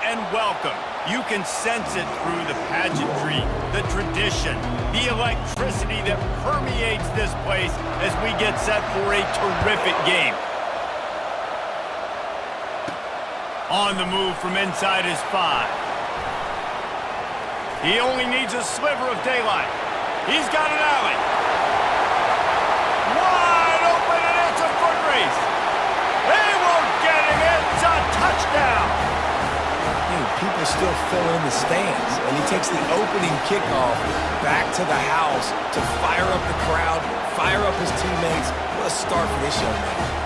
and welcome. You can sense it through the pageantry, the tradition, the electricity that permeates this place as we get set for a terrific game. On the move from inside his 5. He only needs a sliver of daylight. He's got an alley. Wide open, and it's a foot race. They won't get him. It's a touchdown. Dude, people still fill in the stands, and he takes the opening kickoff back to the house to fire up the crowd, fire up his teammates. What a start for this young man.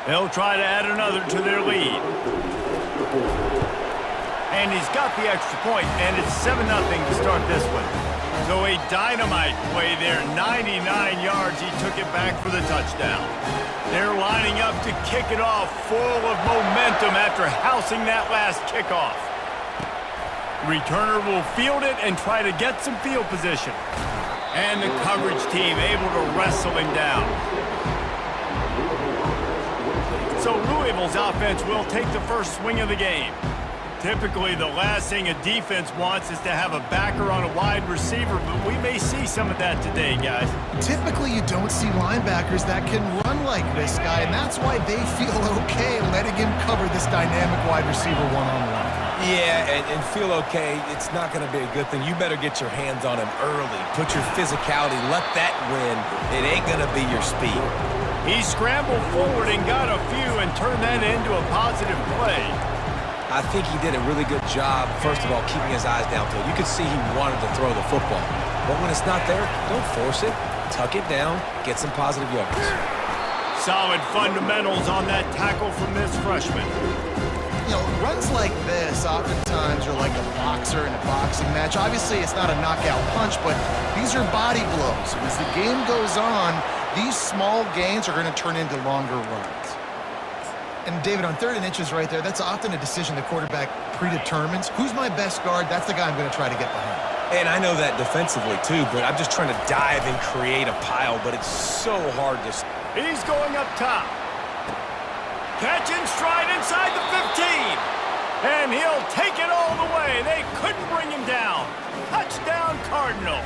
They'll try to add another to their lead. And he's got the extra point, and it's 7-0 to start this one. So a dynamite play there, 99 yards. He took it back for the touchdown. They're lining up to kick it off, full of momentum after housing that last kickoff. Returner will field it and try to get some field position. And the coverage team able to wrestle him down. So Louisville's offense will take the first swing of the game. Typically, the last thing a defense wants is to have a backer on a wide receiver, but we may see some of that today, guys. Typically, you don't see linebackers that can run like this guy, and that's why they feel okay letting him cover this dynamic wide receiver one-on-one. Yeah, and feel okay, it's not going to be a good thing. You better get your hands on him early. Put your physicality, let that win. It ain't going to be your speed. He scrambled forward and got a few and turned that into a positive play. I think he did a really good job, first of all, keeping his eyes downfield. You could see he wanted to throw the football. But when it's not there, don't force it. Tuck it down, get some positive yards. Solid fundamentals on that tackle from this freshman. You know, runs like this oftentimes are like a boxer in a boxing match. Obviously, it's not a knockout punch, but these are body blows. And as the game goes on, these small gains are going to turn into longer runs. And David, on 3rd and inches right there, that's often a decision the quarterback predetermines. Who's my best guard? That's the guy I'm going to try to get behind. And I know that defensively, too, but I'm just trying to dive and create a pile, but it's so hard to... He's going up top. Catch in stride inside the 15. And he'll take it all the way. They couldn't bring him down. Touchdown, Cardinals.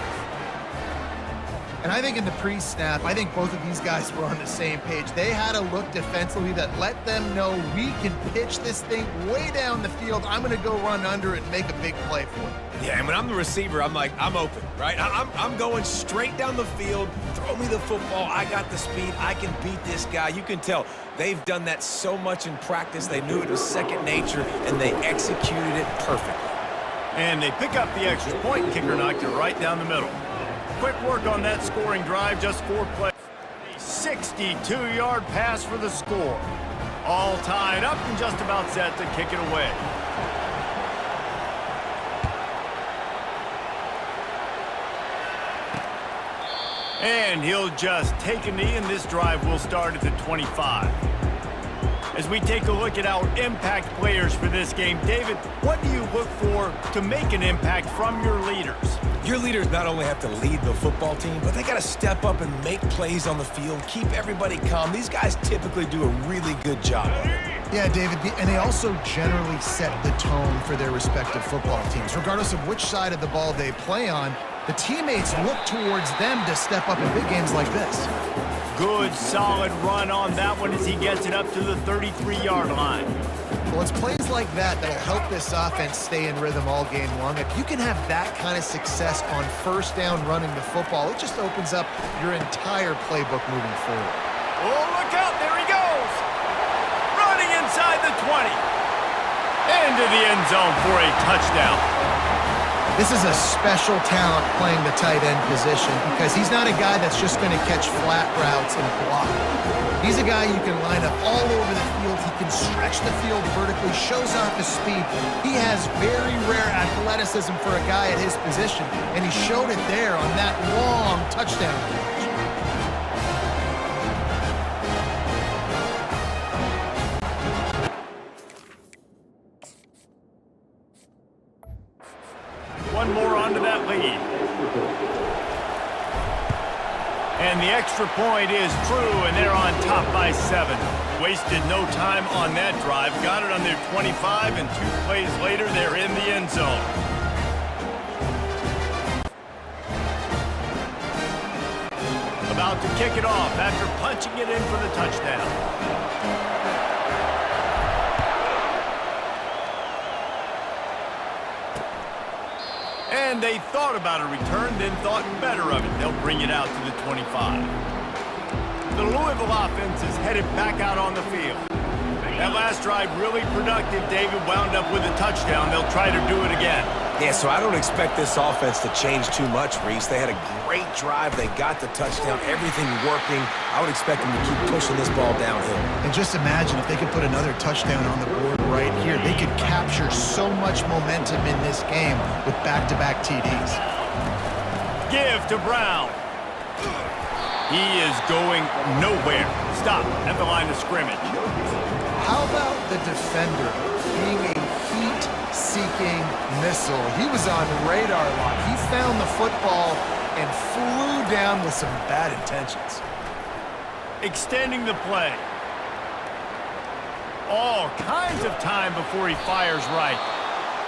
And I think in the pre-snap, I think both of these guys were on the same page. They had a look defensively that let them know we can pitch this thing way down the field. I'm going to go run under it and make a big play for it. Yeah, and when I'm the receiver, I'm like, I'm open, right? I'm going straight down the field. Throw me the football. I got the speed. I can beat this guy. You can tell they've done that so much in practice. They knew it was second nature, and they executed it perfectly. And they pick up the extra point. Kicker knocked it right down the middle. Quick work on that scoring drive, just 4 plays. A 62-yard pass for the score. All tied up and just about set to kick it away. And he'll just take a knee, and this drive will start at the 25. As we take a look at our impact players for this game, David, what do you look for to make an impact from your leaders? Your leaders not only have to lead the football team, but they got to step up and make plays on the field, keep everybody calm. These guys typically do a really good job of it. Yeah, David, and they also generally set the tone for their respective football teams. Regardless of which side of the ball they play on, the teammates look towards them to step up in big games like this. Good, solid run on that one as he gets it up to the 33-yard line. Well, it's plays like that that'll help this offense stay in rhythm all game long. If you can have that kind of success on first down running the football, it just opens up your entire playbook moving forward. Oh, look out. There he goes. Running inside the 20. Into the end zone for a touchdown. This is a special talent playing the tight end position because he's not a guy that's just going to catch flat routes and block. He's a guy you can line up all over the field. He can stretch the field vertically, shows off his speed. He has very rare athleticism for a guy at his position, and he showed it there on that long touchdown catch. one more onto that lead. And the extra point is true, and they're on top by 7. Wasted no time on that drive. Got it on their 25, and 2 plays later, they're in the end zone. About to kick it off after punching it in for the touchdown. And they thought about a return, then thought better of it. They'll bring it out to the 25. The Louisville offense is headed back out on the field. That last drive really productive. David wound up with a touchdown. They'll try to do it again. Yeah, so I don't expect this offense to change too much, Reese. They had a great drive. They got the touchdown, everything working. I would expect them to keep pushing this ball downhill. And just imagine if they could put another touchdown on the board right here. They could capture so much momentum in this game with back-to-back TDs. Give to Brown. He is going nowhere. Stop at the line of scrimmage. How about the defender being a heat-seeking missile? He was on radar lock. He found the football and flew down with some bad intentions. Extending the play. All kinds of time before he fires right.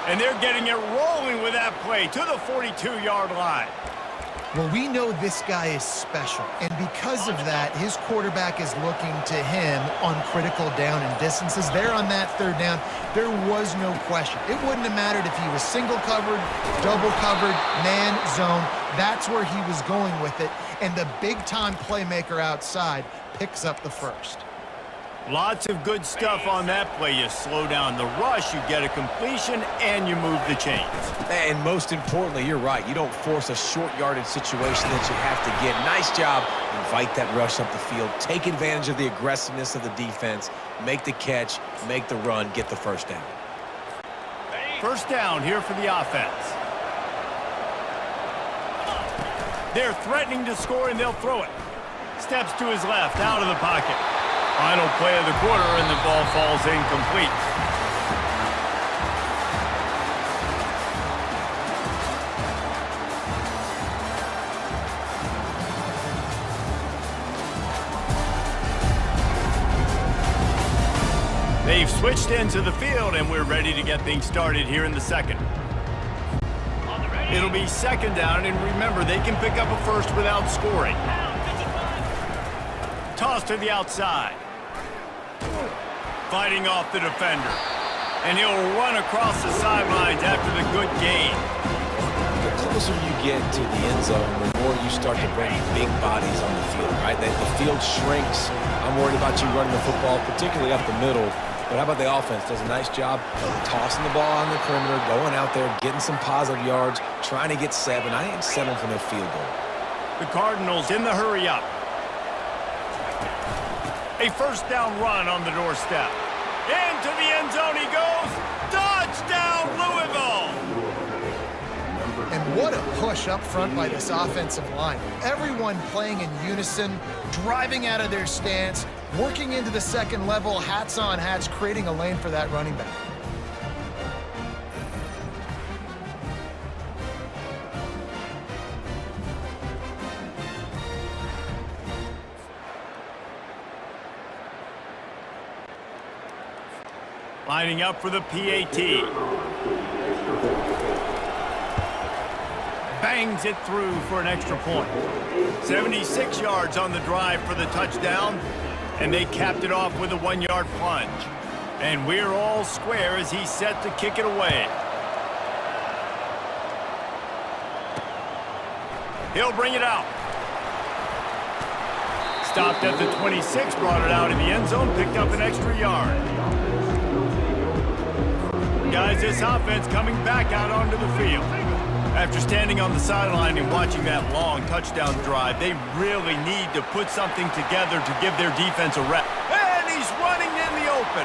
And they're getting it rolling with that play to the 42-yard line. Well, we know this guy is special, and because of that, his quarterback is looking to him on critical down and distances. There on that third down, there was no question. It wouldn't have mattered if he was single covered, double covered, man, zone. That's where he was going with it, and the big-time playmaker outside picks up the first. Lots of good stuff on that play. You slow down the rush, you get a completion, and you move the chains. And most importantly, you're right. You don't force a short yardage situation that you have to get. Nice job. Invite that rush up the field. Take advantage of the aggressiveness of the defense. Make the catch, make the run, get the first down. First down here for the offense. They're threatening to score, and they'll throw it. Steps to his left, out of the pocket. Final play of the quarter, and the ball falls incomplete. They've switched into the field, and we're ready to get things started here in the second. It'll be second down, and remember, they can pick up a first without scoring. Toss to the outside. Fighting off the defender. And he'll run across the sidelines after the good gain. The closer you get to the end zone, the more you start to bring big bodies on the field, right? The field shrinks. I'm worried about you running the football, particularly up the middle. But how about the offense? Does a nice job tossing the ball on the perimeter, going out there, getting some positive yards, trying to get 7. I ain't settling for no field goal. The Cardinals in the hurry up. A first down run on the doorstep. Into the end zone he goes. Touchdown, Louisville! And what a push up front by this offensive line. Everyone playing in unison, driving out of their stance, working into the second level, hats on hats, creating a lane for that running back. Lining up for the PAT. Bangs it through for an extra point. 76 yards on the drive for the touchdown, and they capped it off with a 1-yard plunge. And we're all square as he's set to kick it away. He'll bring it out. Stopped at the 26, brought it out in the end zone, picked up an extra yard. Guys, this offense coming back out onto the field. After standing on the sideline and watching that long touchdown drive, they really need to put something together to give their defense a rep. And he's running in the open.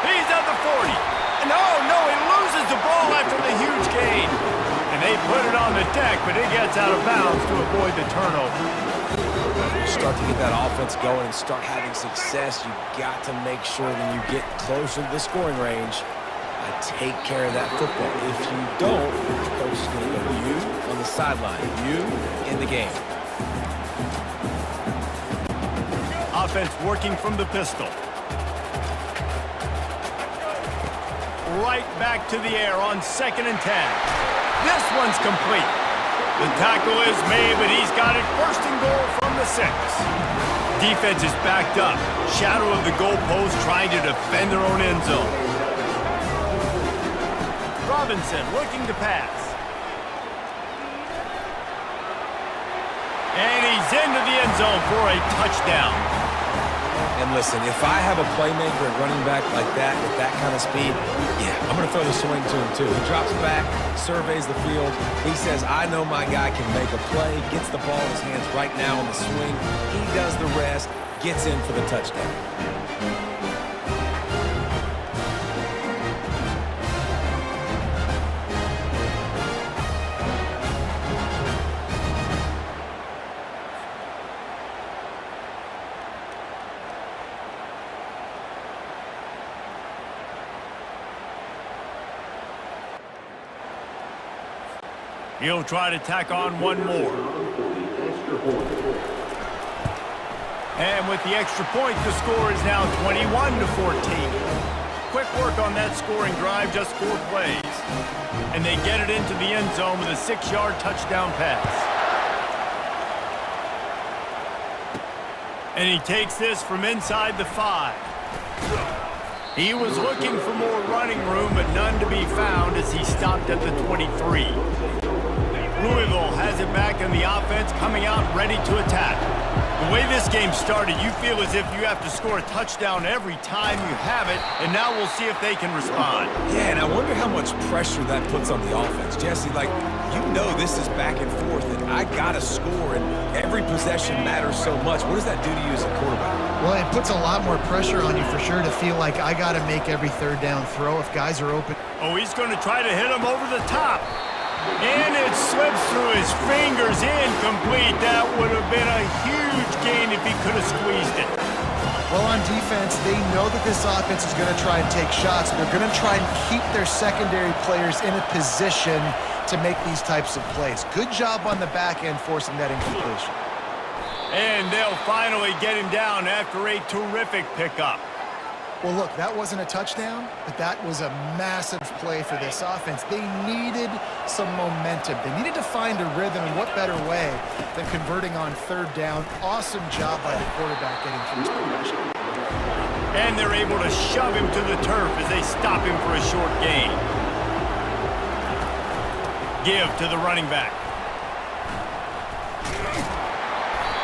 He's at the 40. And no, he loses the ball after the huge gain. And they put it on the deck, but it gets out of bounds to avoid the turnover. You start to get that offense going and start having success, you got to make sure when you get closer to the scoring range, I take care of that football. If you don't, coach is going to go you on the sideline, you in the game. Offense working from the pistol. Right back to the air on 2nd and 10. This one's complete. The tackle is made, but he's got it 1st and goal from the 6. Defense is backed up. Shadow of the goalpost trying to defend their own end zone. Robinson looking to pass. And he's into the end zone for a touchdown. And listen, if I have a playmaker at running back like that with that kind of speed, yeah, I'm going to throw the swing to him too. He drops back, surveys the field. He says, I know my guy can make a play, gets the ball in his hands right now on the swing. He does the rest, gets in for the touchdown. He'll try to tack on one more. And with the extra point, the score is now 21-14. Quick work on that scoring drive, just 4 plays. And they get it into the end zone with a 6-yard touchdown pass. And he takes this from inside the 5. He was looking for more running room, but none to be found as he stopped at the 23. Louisville has it back in the offense, coming out ready to attack. The way this game started, you feel as if you have to score a touchdown every time you have it, and now we'll see if they can respond. Yeah, and I wonder how much pressure that puts on the offense. Jesse, like, you know this is back and forth, and I got to score, and every possession matters so much. What does that do to you as a quarterback? Well, it puts a lot more pressure on you for sure to feel like I got to make every 3rd down throw if guys are open. Oh, he's going to try to hit him over the top. And it slips through his fingers, incomplete. That would have been a huge gain if he could have squeezed it. Well, on defense, they know that this offense is going to try and take shots. They're going to try and keep their secondary players in a position to make these types of plays. Good job on the back end forcing that incompletion. And they'll finally get him down after a terrific pickup. Well, look, that wasn't a touchdown, but that was a massive play for this offense. They needed some momentum. They needed to find a rhythm, and what better way than converting on 3rd down. Awesome job by the quarterback getting through his progression. And they're able to shove him to the turf as they stop him for a short gain. Give to the running back.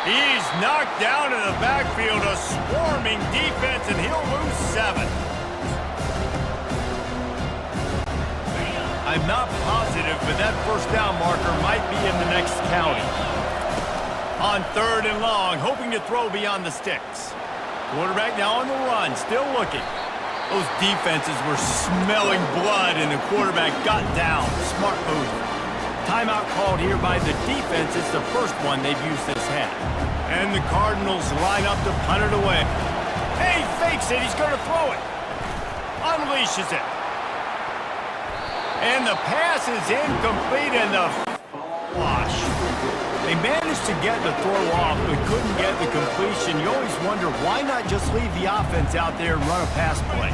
He's knocked down in the backfield, a swarming defense, and he'll lose 7. I'm not positive, but that 1st down marker might be in the next county. On 3rd and long, hoping to throw beyond the sticks. Quarterback now on the run, still looking. Those defenses were smelling blood, and the quarterback got down. Smart move. Timeout called here by the defense. It's the first one they've used this half. And the Cardinals line up to punt it away. Hey, fakes it. He's going to throw it. Unleashes it. And the pass is incomplete, and the wash. They managed to get the throw off, but couldn't get the completion. You always wonder, why not just leave the offense out there and run a pass play?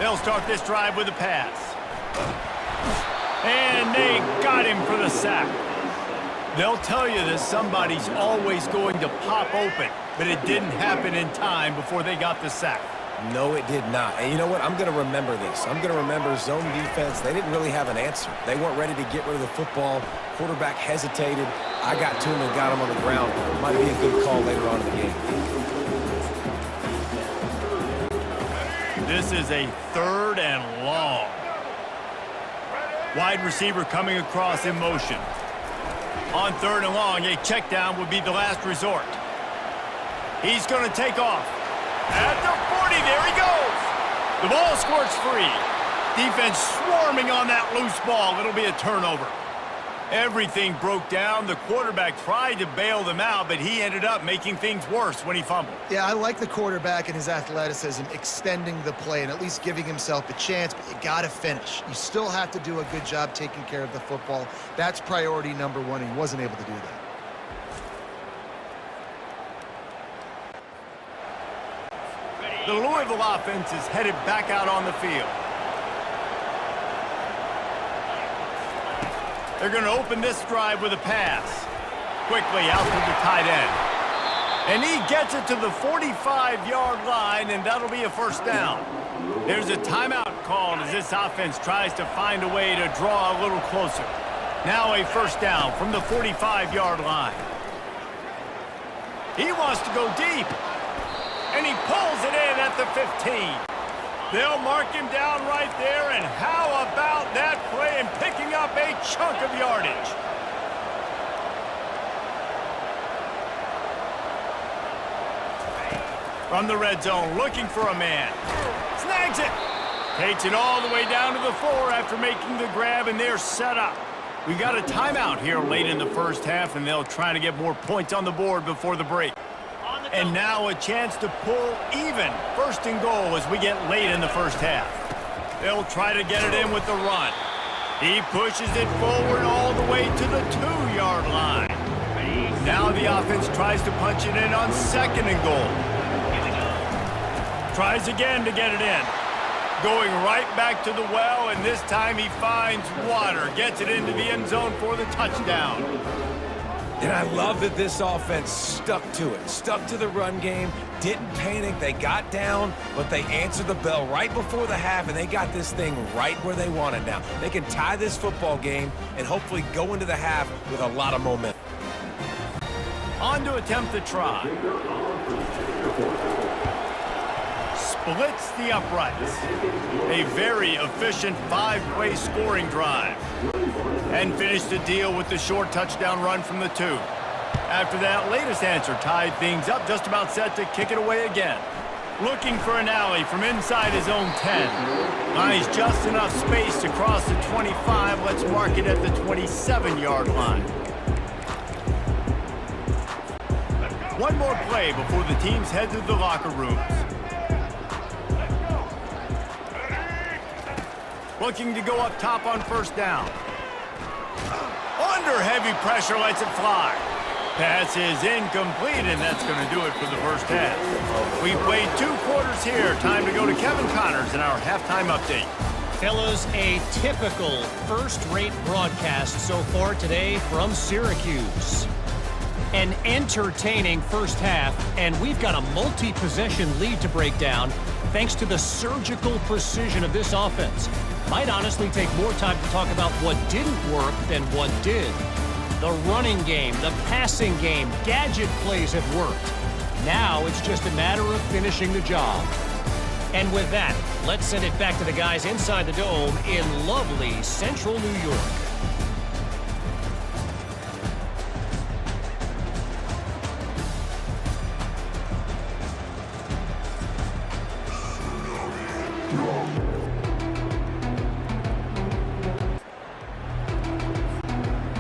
They'll start this drive with a pass. And they got him for the sack. They'll tell you that somebody's always going to pop open, but it didn't happen in time before they got the sack. No, it did not. And you know what? I'm going to remember this. I'm going to remember zone defense. They didn't really have an answer. They weren't ready to get rid of the football. Quarterback hesitated. I got to him and got him on the ground. Might be a good call later on in the game. This is a 3rd and long. Wide receiver coming across in motion. On 3rd and long, a check down would be the last resort. He's going to take off. At the 40, there he goes. The ball squirts free. Defense swarming on that loose ball. It'll be a turnover. Everything broke down. The quarterback tried to bail them out, but he ended up making things worse when he fumbled. Yeah, I like the quarterback and his athleticism, extending the play and at least giving himself a chance, but you got to finish. You still have to do a good job taking care of the football. That's priority number one, and he wasn't able to do that. The Louisville offense is headed back out on the field. They're going to open this drive with a pass. Quickly out to the tight end. And he gets it to the 45-yard line, and that'll be a first down. There's a timeout called as this offense tries to find a way to draw a little closer. Now a first down from the 45-yard line. He wants to go deep. And he pulls it in at the 15. They'll mark him down right there, and how about that play and picking up a chunk of yardage? From the red zone, looking for a man. Snags it. Takes it all the way down to the 4 after making the grab, and they're set up. We've got a timeout here late in the first half, and they'll try to get more points on the board before the break. And now a chance to pull even. First and goal as we get late in the first half. They'll try to get it in with the run. He pushes it forward all the way to the 2-yard line. Now the offense tries to punch it in on second and goal. Tries again to get it in. Going right back to the well, and this time he finds water. Gets it into the end zone for the touchdown. And I love that this offense stuck to it, stuck to the run game, didn't panic. They got down, but they answered the bell right before the half, and they got this thing right where they want it now. They can tie this football game and hopefully go into the half with a lot of momentum. On to attempt the try. Splits the uprights. A very efficient 5-play scoring drive. And finished the deal with the short touchdown run from the 2. After that latest answer tied things up, just about set to kick it away again. Looking for an alley from inside his own 10. Finds just enough space to cross the 25. Let's mark it at the 27-yard line. One more play before the teams head to the locker rooms. Looking to go up top on first down. Under heavy pressure, lets it fly. Pass is incomplete, and that's going to do it for the first half. We've played 2 quarters here. Time to go to Kevin Connors in our halftime update. Fellas, a typical first-rate broadcast so far today from Syracuse. An entertaining first half, and we've got a multi-possession lead to break down thanks to the surgical precision of this offense. Might honestly take more time to talk about what didn't work than what did. The running game, the passing game, gadget plays have worked. Now it's just a matter of finishing the job. And with that, let's send it back to the guys inside the Dome in lovely central New York.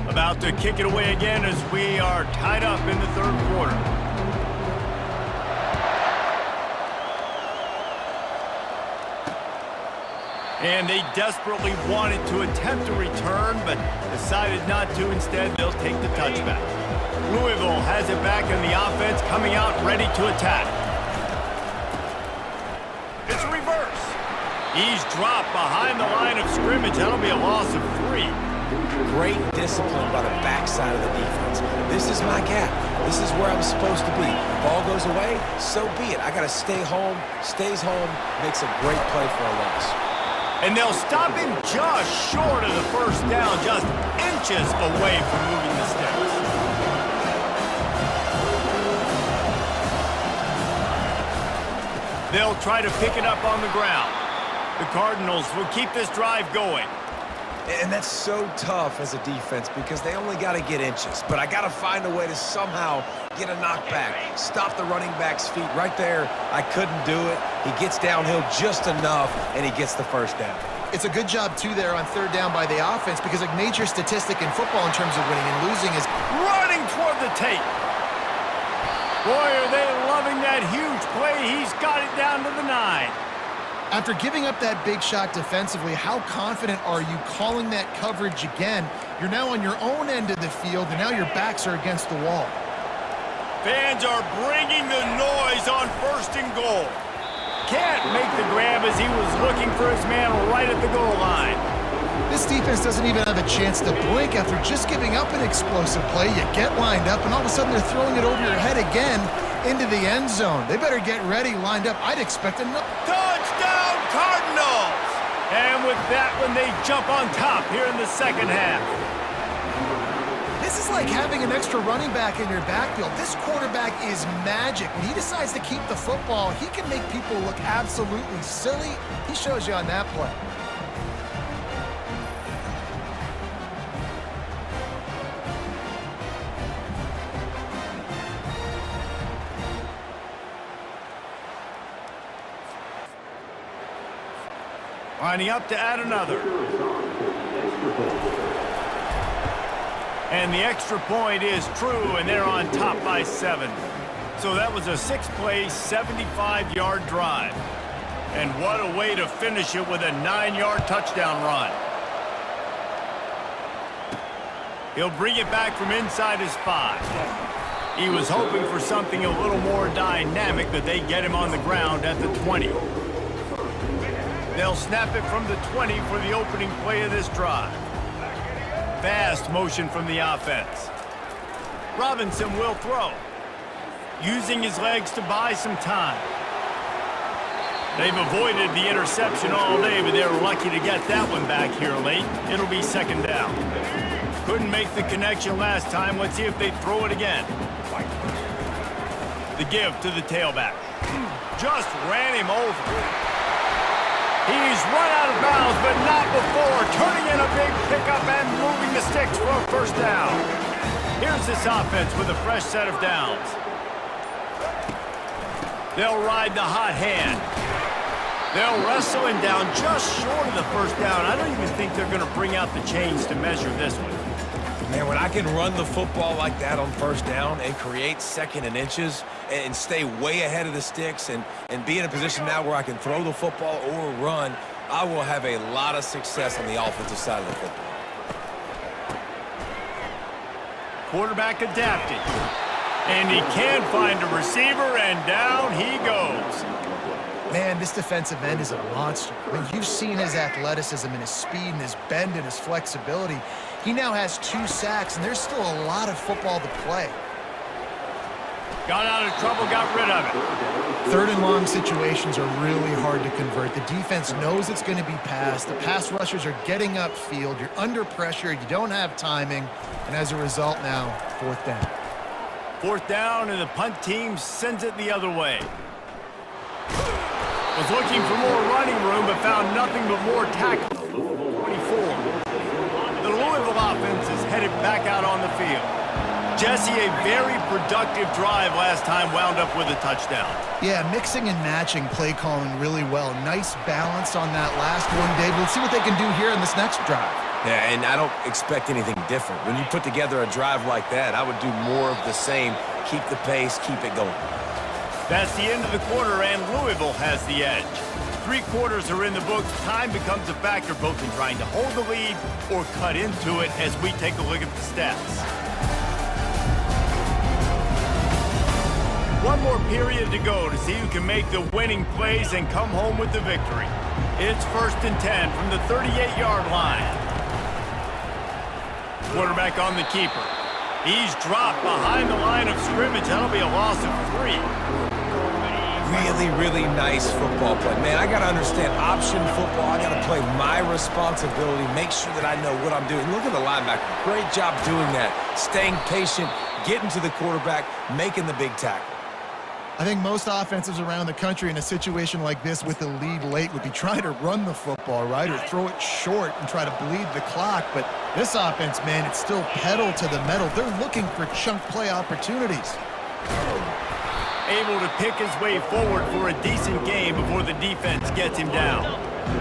About to kick it away again as we are tied up in the third quarter. And they desperately wanted to attempt a return, but decided not to. Instead, they'll take the touchback. Louisville has it back in the offense, coming out ready to attack. It's a reverse. He's dropped behind the line of scrimmage. That'll be a loss of 3. Great discipline by the backside of the defense. This is my gap. This is where I'm supposed to be. Ball goes away, so be it. I got to stay home, stays home, makes a great play for a loss. And they'll stop him just short of the first down, just inches away from moving the sticks. They'll try to pick it up on the ground. The Cardinals will keep this drive going. And that's so tough as a defense because they only got to get inches. But I got to find a way to somehow get a knockback, stop the running back's feet right there. I couldn't do it. He gets downhill just enough, and he gets the first down. It's a good job, too, there on third down by the offense because a major statistic in football in terms of winning and losing is running toward the tape. Boy, are they loving that huge play. He's got it down to the 9. after giving up that big shot defensively. How confident are you calling that coverage again? You're now on your own end of the field, and now your backs are against the wall. Fans are bringing the noise on 1st and goal. Can't make the grab as he was looking for his man right at the goal line. This defense doesn't even have a chance to blink after just giving up an explosive play. You get lined up, and all of a sudden they're throwing it over your head again into the end zone. They better get ready, lined up. I'd expect another. Touchdown, Cardinals! And with that one, they jump on top here in the second half. This is like having an extra running back in your backfield. This quarterback is magic. When he decides to keep the football, he can make people look absolutely silly. He shows you on that play. Lining up to add another. And the extra point is true, and they're on top by 7. So that was a 6-play, 75-yard drive. And what a way to finish it with a 9-yard touchdown run. He'll bring it back from inside his 5. He was hoping for something a little more dynamic, but they get him on the ground at the 20. They'll snap it from the 20 for the opening play of this drive. Fast motion from the offense. Robinson will throw, using his legs to buy some time. They've avoided the interception all day, but they're lucky to get that one back here late. It'll be 2nd down. Couldn't make the connection last time. Let's see if they throw it again. The give to the tailback. Just ran him over. He's run out of bounds, but not before. Turning in a big pickup and moving the sticks for a 1st down. Here's this offense with a fresh set of downs. They'll ride the hot hand. They'll wrestle him down just short of the 1st down. I don't even think they're going to bring out the chains to measure this one. Man, when I can run the football like that on 1st down and create 2nd and inches and stay way ahead of the sticks and be in a position now where I can throw the football or run, I will have a lot of success on the offensive side of the football. Quarterback adapting. And he can find a receiver, and down he goes. Man, this defensive end is a monster. I mean, you've seen his athleticism and his speed and his bend and his flexibility. He now has 2 sacks, and there's still a lot of football to play. Got out of trouble, got rid of it. 3rd and long situations are really hard to convert. The defense knows it's going to be passed. The pass rushers are getting upfield. You're under pressure. You don't have timing. And as a result now, 4th down. 4th down, and the punt team sends it the other way. Was looking for more running room, but found nothing but more tackle. 24. The Louisville offense is headed back out on the field. Jesse, a very productive drive last time, wound up with a touchdown. Yeah, mixing and matching play calling really well. Nice balance on that last one, Dave. Let's see what they can do here in this next drive. Yeah, and I don't expect anything different. When you put together a drive like that, I would do more of the same. Keep the pace, keep it going. That's the end of the quarter, and Louisville has the edge. 3 quarters are in the books. Time becomes a factor both in trying to hold the lead or cut into it as we take a look at the stats. One more period to go to see who can make the winning plays and come home with the victory. It's 1st and 10 from the 38-yard line. Quarterback on the keeper. He's dropped behind the line of scrimmage. That'll be a loss of 3. Really, really nice football play. Man, I got to understand option football. I got to play my responsibility, make sure that I know what I'm doing. Look at the linebacker. Great job doing that. Staying patient, getting to the quarterback, making the big tackle. I think most offenses around the country in a situation like this with the lead late would be trying to run the football, right, or throw it short and try to bleed the clock. But this offense, man, it's still pedal to the metal. They're looking for chunk play opportunities. Able to pick his way forward for a decent game before the defense gets him down.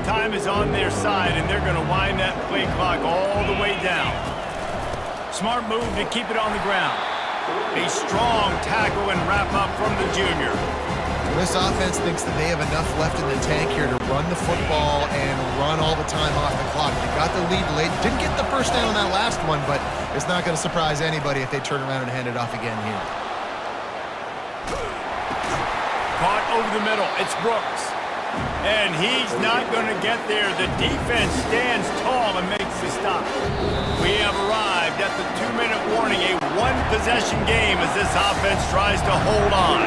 Time is on their side, and they're going to wind that play clock all the way down. Smart move to keep it on the ground. A strong tackle and wrap up from the junior. This offense thinks that they have enough left in the tank here to run the football and run all the time off the clock. They got the lead late. Didn't get the first down on that last one, but it's not going to surprise anybody if they turn around and hand it off again here. Caught over the middle. It's Brooks. And he's not going to get there. The defense stands tall and makes the stop. We have arrived at the 2-minute warning, a one-possession game as this offense tries to hold on.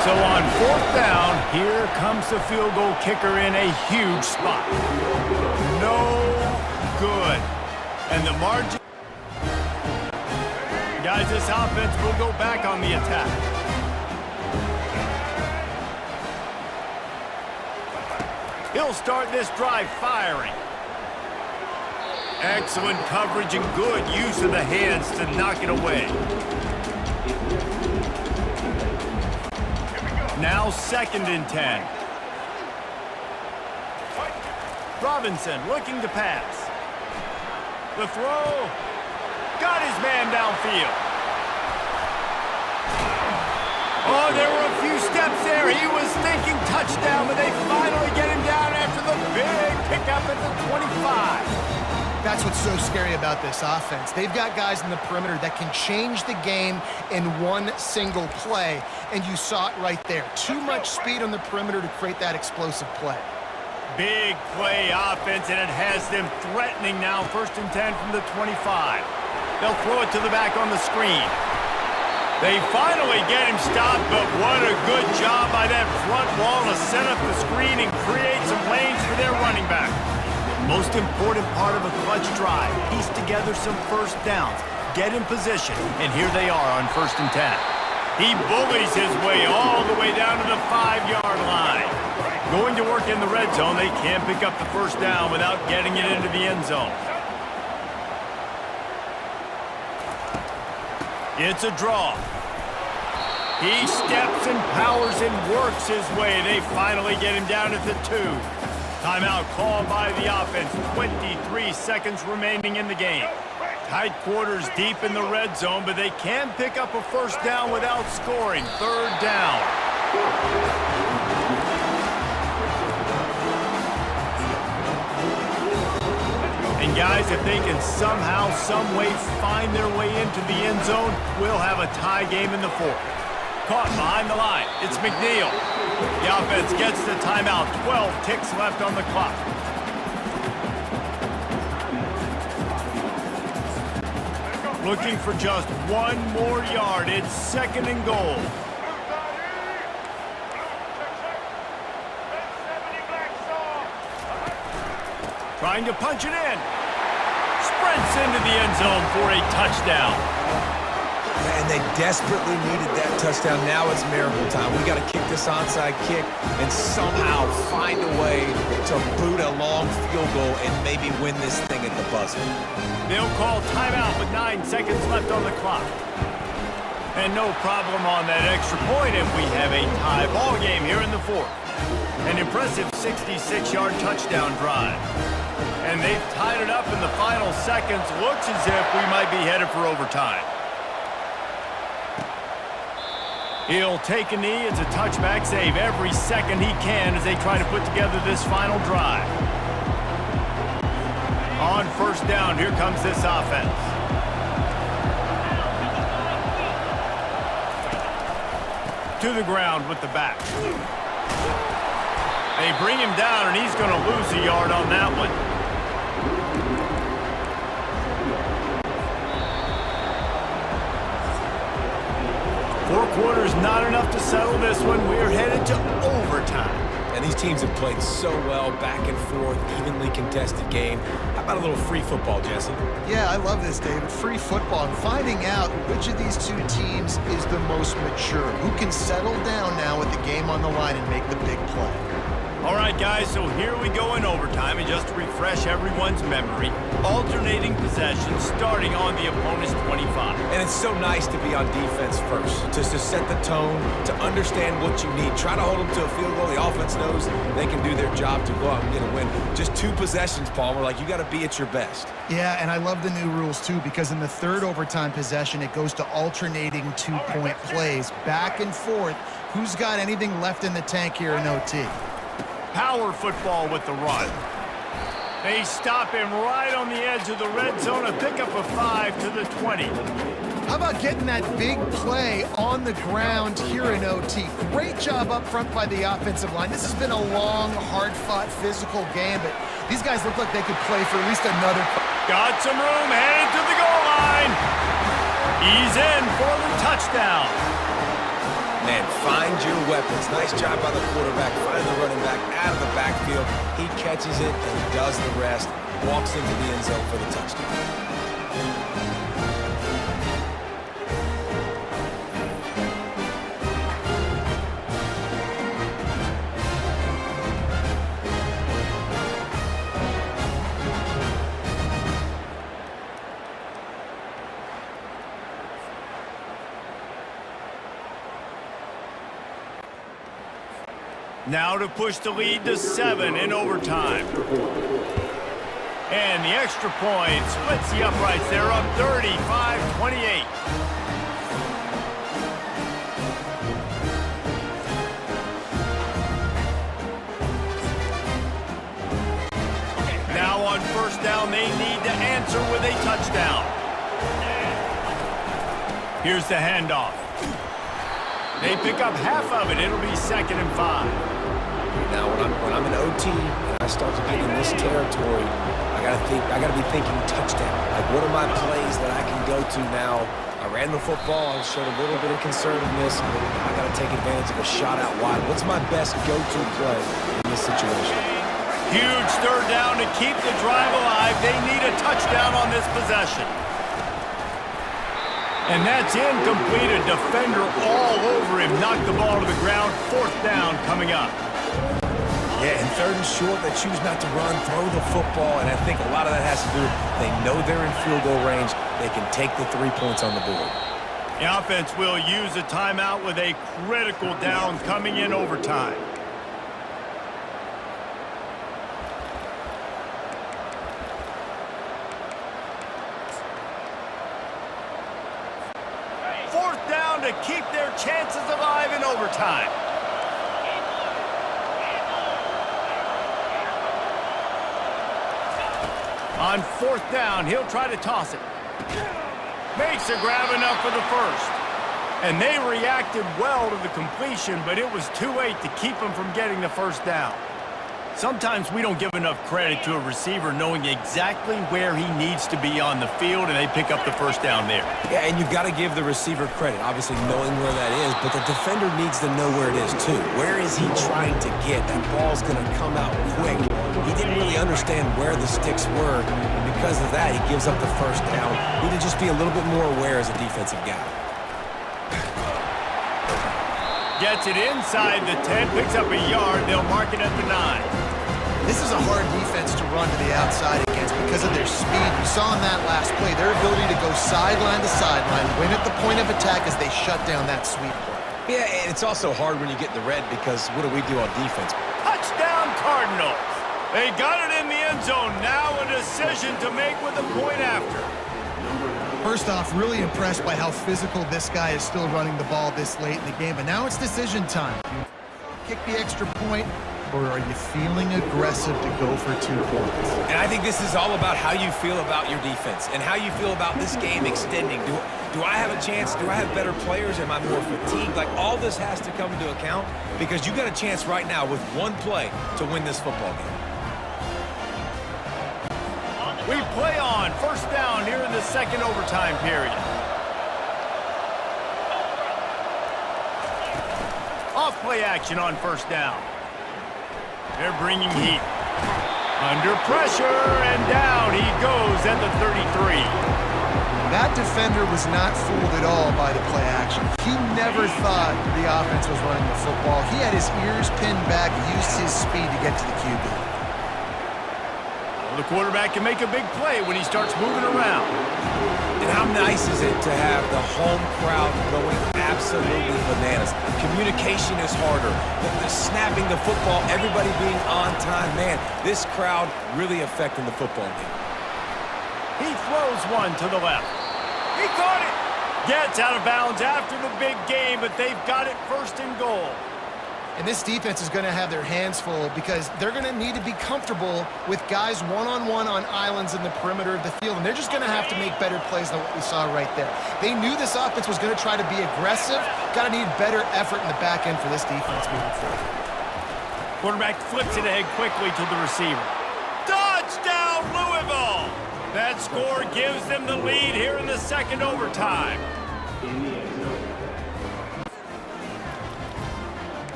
So on 4th down, here comes the field goal kicker in a huge spot. No good. And the margin... Guys, this offense will go back on the attack. He'll start this drive firing. Excellent coverage and good use of the hands to knock it away. Now 2nd and 10. Robinson looking to pass. The throw. Got his man downfield. Oh, there were a few steps there. He was thinking touchdown, but they finally get him down after the big pickup at the 25. That's what's so scary about this offense. They've got guys in the perimeter that can change the game in one single play, and you saw it right there. Too much speed on the perimeter to create that explosive play. Big play offense, and it has them threatening now. 1st and 10 from the 25. They'll throw it to the back on the screen. They finally get him stopped, but what a good job by that front wall to set up the screen and create some lanes for their running back. Most important part of a clutch drive, piece together some first downs, get in position, and here they are on 1st and 10. He bullies his way all the way down to the 5-yard line. Going to work in the red zone, they can't pick up the first down without getting it into the end zone. It's a draw. He steps and powers and works his way. They finally get him down at the 2. Timeout called by the offense. 23 seconds remaining in the game. Tight quarters deep in the red zone, but they can pick up a first down without scoring. 3rd down. And guys, if they can somehow, some way find their way into the end zone, we'll have a tie game in the 4th. Caught behind the line. It's McNeil. The offense gets the timeout. 12 ticks left on the clock. Looking for just one more yard. It's 2nd and goal. Trying to punch it in. Sprints into the end zone for a touchdown. And they desperately needed that touchdown. Now it's miracle time. We got to kick this onside kick and somehow find a way to boot a long field goal and maybe win this thing at the buzzer. They'll call timeout with 9 seconds left on the clock. And no problem on that extra point, and we have a tie ball game here in the 4th. An impressive 66-yard touchdown drive. And they've tied it up in the final seconds. Looks as if we might be headed for overtime. He'll take a knee. It's a touchback save every second he can as they try to put together this final drive. On 1st down, here comes this offense. To the ground with the back. They bring him down, and he's going to lose a yard on that one. Four quarters not enough to settle this one. We're headed to overtime. And these teams have played so well, back and forth, evenly contested game. How about a little free football, Jesse? Yeah, I love this, David. Free football. And finding out which of these two teams is the most mature. Who can settle down now with the game on the line and make the big play. All right, guys, so here we go in overtime, and just to refresh everyone's memory, alternating possessions starting on the opponent's 25. And it's so nice to be on defense first, just to set the tone, to understand what you need. Try to hold them to a field goal. The offense knows they can do their job to go out and get a win. Just 2 possessions, Paul. We're like, you got to be at your best. Yeah, and I love the new rules, too, because in the third overtime possession, it goes to alternating 2-point plays, back and forth. Who's got anything left in the tank here in OT? Power football with the run. They stop him right on the edge of the red zone, a pickup of 5 to the 20. How about getting that big play on the ground here in OT? Great job up front by the offensive line. This has been a long, hard-fought, physical game, but these guys look like they could play for at least another. Got some room, headed to the goal line. He's in for the touchdown. Man, find your weapons. Nice job by the quarterback. Find the running back out of the backfield. He catches it and does the rest. Walks into the end zone for the touchdown. Now to push the lead to 7 in overtime. And the extra point splits the uprights. They're up 35-28. Now on first down, they need to answer with a touchdown. Here's the handoff. They pick up half of it. It'll be 2nd and 5. Now, when I'm in OT and I start to get in this territory, I gotta be thinking touchdown. Like, what are my plays that I can go to now? I ran the football. I showed a little bit of conservativeness. I gotta take advantage of a shot out wide. What's my best go-to play in this situation? Huge third down to keep the drive alive. They need a touchdown on this possession. And that's incomplete. A defender all over him. Knocked the ball to the ground. 4th down coming up. Yeah, and 3rd and short, they choose not to run, throw the football, and I think a lot of that has to do with they know they're in field goal range. They can take the 3 points on the board. The offense will use a timeout with a critical down coming in overtime. Fourth down to keep their chances alive in overtime. On 4th down, he'll try to toss it. Makes a grab enough for the first. And they reacted well to the completion, but it was too late to keep them from getting the first down. Sometimes we don't give enough credit to a receiver knowing exactly where he needs to be on the field, and they pick up the first down there. Yeah, and you've got to give the receiver credit, obviously knowing where that is, but the defender needs to know where it is too. Where is he trying to get? That ball's going to come out quick. He didn't really understand where the sticks were, and because of that, he gives up the first down. Need to just be a little bit more aware as a defensive guy. Gets it inside the 10, picks up a yard. They'll mark it at the 9. This is a hard defense to run to the outside against because of their speed. You saw in that last play their ability to go sideline to sideline, win at the point of attack as they shut down that sweep play. Yeah, and it's also hard when you get in the red because what do we do on defense? Touchdown, Cardinals. They got it in the end zone. Now a decision to make with a point after. First off, really impressed by how physical this guy is still running the ball this late in the game. But now it's decision time. Kick the extra point, or are you feeling aggressive to go for 2 points? And I think this is all about how you feel about your defense and how you feel about this game extending. Do I have a chance? Do I have better players? Am I more fatigued? Like, all this has to come into account because you got a chance right now with 1 play to win this football game. We play on first down here in the 2nd overtime period. Off play action on first down. They're bringing heat. Under pressure, and down he goes at the 33. That defender was not fooled at all by the play action. He never thought the offense was running the football. He had his ears pinned back, used his speed to get to the QB. Well, the quarterback can make a big play when he starts moving around. And how nice is it to have the home crowd going absolutely bananas? Communication is harder. The snapping the football, everybody being on time. Man, this crowd really affecting the football game. He throws one to the left. He caught it. Gets out of bounds after the big game, but they've got it first and goal. And this defense is going to have their hands full because they're going to need to be comfortable with guys one-on-one on islands in the perimeter of the field, and they're just going to have to make better plays than what we saw right there. They knew this offense was going to try to be aggressive. Got to need better effort in the back end for this defense moving forward. Quarterback flips it ahead quickly to the receiver. Touchdown, Louisville! That score gives them the lead here in the second overtime.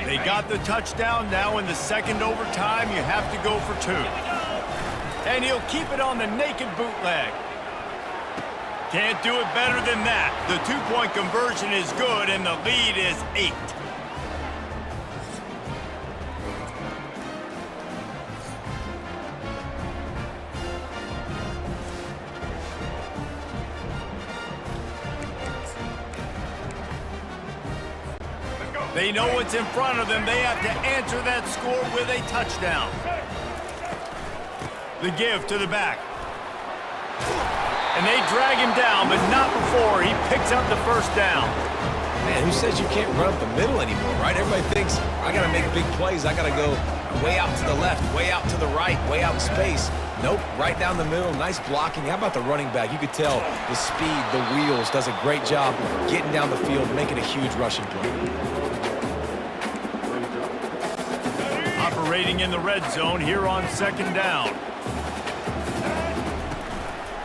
They got the touchdown. Now in the second overtime, you have to go for two. And he'll keep it on the naked bootleg. Can't do it better than that. The two-point conversion is good, and the lead is 8. They know what's in front of them. They have to answer that score with a touchdown. The give to the back. And they drag him down, but not before he picks up the first down. Man, who says you can't run up the middle anymore, right? Everybody thinks, I got to make big plays. I got to go way out to the left, way out to the right, way out in space. Nope, right down the middle. Nice blocking. How about the running back? You could tell the speed, the wheels, does a great job getting down the field, making a huge rushing play. Operating in the red zone here on second down.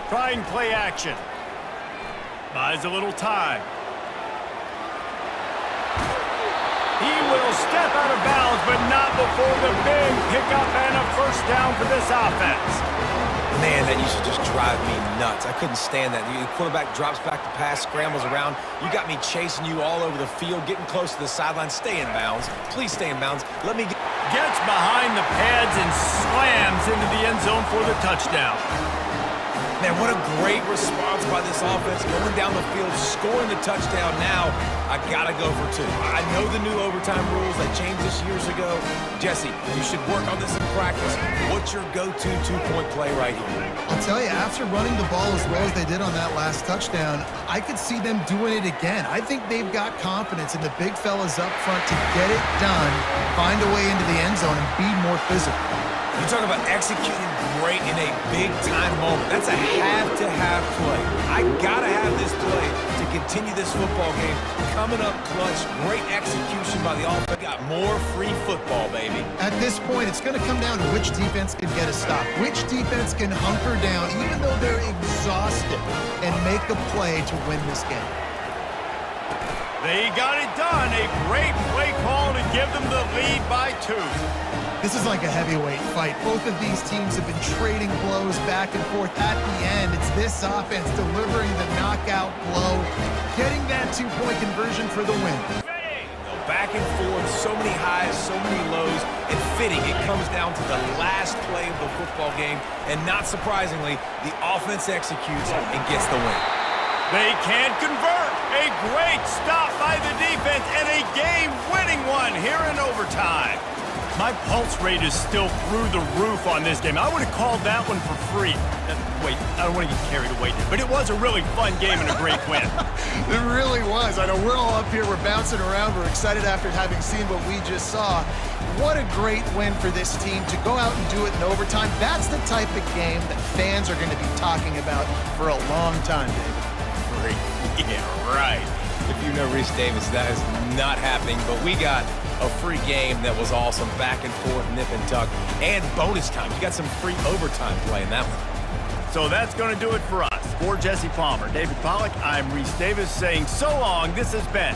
Trying play action. Buys a little time. He will step out of bounds, but not before the big pickup and a first down for this offense. Man, that used to just drive me nuts. I couldn't stand that. The quarterback drops back to pass, scrambles around. You got me chasing you all over the field, getting close to the sideline. Stay in bounds. Please stay in bounds. Let me get... Gets behind the pads and slams into the end zone for the touchdown. Man, what a great response by this offense. Going down the field, scoring the touchdown. Now, I got to go for two. I know the new overtime rules that changed this years ago. Jesse, you should work on this in practice. What's your go-to two-point play right here? I'll tell you, after running the ball as well as they did on that last touchdown, I could see them doing it again. I think they've got confidence in the big fellas up front to get it done, find a way into the end zone, and be more physical. You talk about executing great in a big-time moment. That's a have-to-have play. I got to have this play to continue this football game. Coming up clutch, great execution by the offense. Got more free football, baby. At this point, it's going to come down to which defense can get a stop, which defense can hunker down, even though they're exhausted, and make a play to win this game. They got it done. A great play call to give them the lead by 2. This is like a heavyweight fight. Both of these teams have been trading blows back and forth. At the end, it's this offense delivering the knockout blow, getting that two-point conversion for the win. Back and forth, so many highs, so many lows, and fitting. It comes down to the last play of the football game, and not surprisingly, the offense executes and gets the win. They can't convert. A great stop by the defense and a game-winning one here in overtime. My pulse rate is still through the roof on this game. I would have called that one for free. Wait, I don't want to get carried away, but it was a really fun game and a great win. It really was. I know we're all up here, we're bouncing around, we're excited after having seen what we just saw. What a great win for this team to go out and do it in overtime. That's the type of game that fans are going to be talking about for a long time, David. Yeah, right. If you know Reese Davis, that is not happening, but we got a free game that was awesome, back and forth, nip and tuck, and bonus time. You got some free overtime play in that one. So that's going to do it for us. For Jesse Palmer, David Pollack, I'm Reese Davis saying so long. This has been